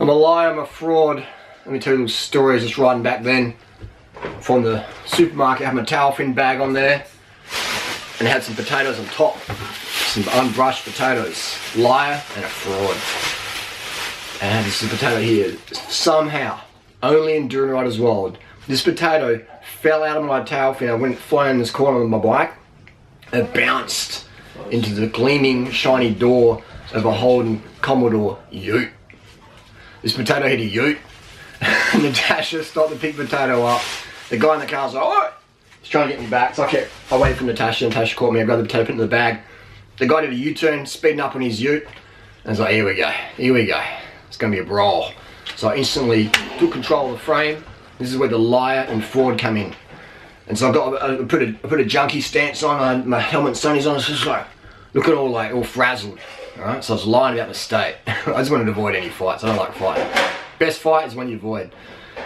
I'm a liar, I'm a fraud. Let me tell you a little story. I was just riding back then from the supermarket. I had my towel fin bag on there and it had some potatoes on top. Some unbrushed potatoes. Liar and a fraud. And this is a potato here. Somehow, only in Durianrider's world, this potato fell out of my towel fin. I went flying in this corner with my bike. It bounced into the gleaming, shiny door of a Holden Commodore Ute. This potato hit a Ute. Natasha stopped to pick the potato up. The guy in the car was like, "Oh!" He's trying to get me back. So I waited for Natasha. Natasha caught me. I grabbed the potato, put it in the bag. The guy did a U-turn, speeding up on his Ute. And I was like, here we go. Here we go. It's going to be a brawl. So I instantly took control of the frame. This is where the liar and fraud come in. And so I put a junkie stance on. My helmet sunnies on. It's just like looking all frazzled. Alright, so I was lying about the state. I just wanted to avoid any fights. I don't like fighting. Best fight is when you avoid.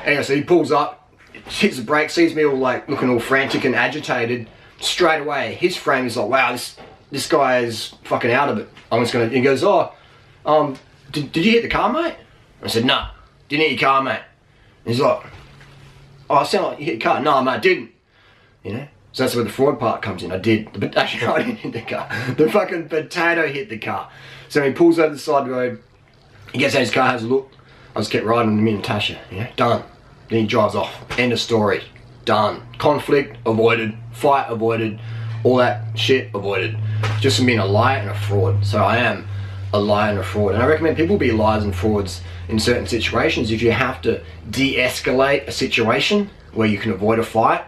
Anyway, so he pulls up, hits the brake, sees me all looking all frantic and agitated. Straight away, his frame is like, wow, this guy is fucking out of it. I'm just gonna. He goes, oh, did you hit the car, mate? I said, nah, didn't hit your car, mate. And he's like, oh, I sound like you hit the car. No, mate, I didn't. You know. So that's where the fraud part comes in. I did. But actually, I didn't hit the car. The fucking potato hit the car. So he pulls over the side of the road. He gets out his car, has a look. I just kept riding with me and Natasha. You know, done. Then he drives off. End of story. Done. Conflict avoided. Fight avoided. All that shit avoided. Just from being a liar and a fraud. So I am a liar and a fraud. And I recommend people be liars and frauds in certain situations. If you have to de-escalate a situation where you can avoid a fight.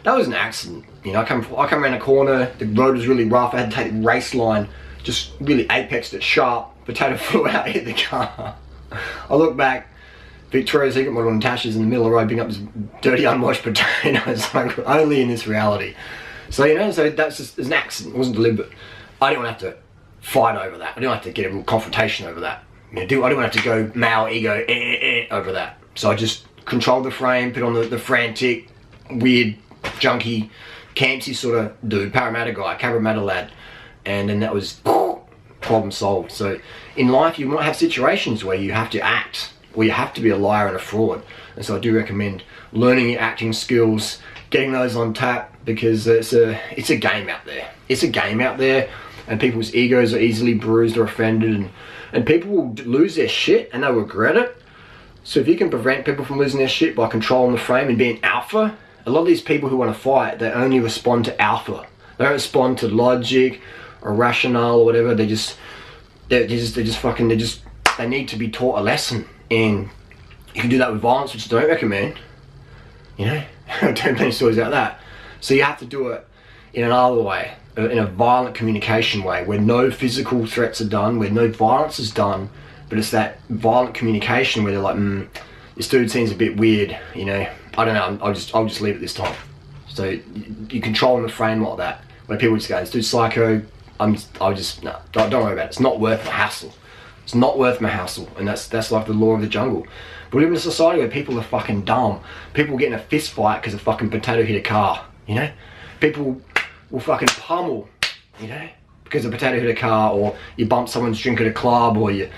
That was an accident. You know, I come around a corner, the road was really rough, I had to take the race line, just really apexed it sharp, potato flew out, hit the car. I look back, Victoria's Secret model Natasha's in the middle of the road picking up this dirty unwashed potato. It's like only in this reality. So you know, so that's just an accident, it wasn't deliberate. I didn't want to have to fight over that. I didn't have to get a real confrontation over that. You know, I didn't want to have to go male ego over that. So I just controlled the frame, put on the frantic, weird, junkie, campsy sort of dude, Parramatta guy, Cabramatta lad, and then that was problem solved. So in life you might have situations where you have to act, where you have to be a liar and a fraud, and so I do recommend learning your acting skills, getting those on tap, because it's a game out there. It's a game out there, and people's egos are easily bruised or offended, and people will lose their shit and they'll regret it. So if you can prevent people from losing their shit by controlling the frame and being alpha. A lot of these people who want to fight, they only respond to alpha. They don't respond to logic or rationale or whatever. They need to be taught a lesson. And you can do that with violence, which I don't recommend. You know, don't many stories about that. So you have to do it in another way, in a violent communication way, where no physical threats are done, where no violence is done, but it's that violent communication where they're like, this dude seems a bit weird, you know. I don't know, I'll just leave it this time. So you control the frame like that, where people just go, this dude's psycho, no, don't worry about it. It's not worth my hassle. It's not worth my hassle, and that's like the law of the jungle. But we live in a society where people are fucking dumb. People get in a fist fight because a fucking potato hit a car, you know? People will fucking pummel, you know, because a potato hit a car, or you bump someone's drink at a club, or you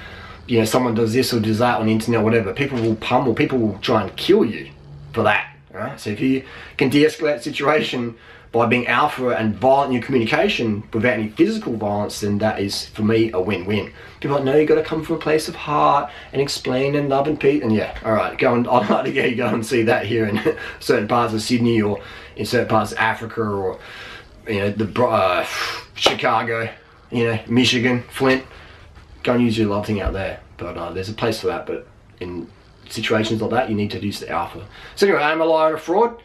know, someone does this or does that on the internet, whatever. People will pummel, people will try and kill you for that, right? So if you can de-escalate the situation by being alpha and violent in your communication without any physical violence, then that is, for me, a win-win. People are like, no, you got to come from a place of heart and explain and love and peace. And yeah, all right, I'd like to get you go and see that here in certain parts of Sydney, or in certain parts of Africa, or you know, Chicago, you know, Michigan, Flint. Go and use your love thing out there. But there's a place for that. But in situations like that, you need to use the alpha. So anyway, I am a liar and a fraud.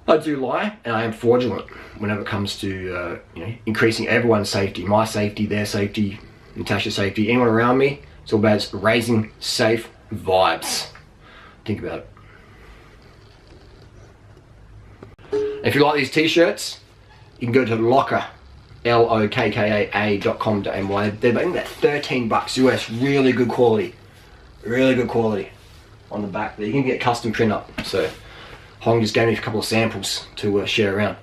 I do lie, and I am fraudulent whenever it comes to you know, increasing everyone's safety, my safety, their safety, Natasha's safety, anyone around me. It's all about raising safe vibes. Think about it. If you like these t-shirts, you can go to Locker, lokkaa.com.my. They're about 13 bucks US. Really good quality. Really good quality on the back there. You can get custom print up. So Hong just gave me a couple of samples to share around.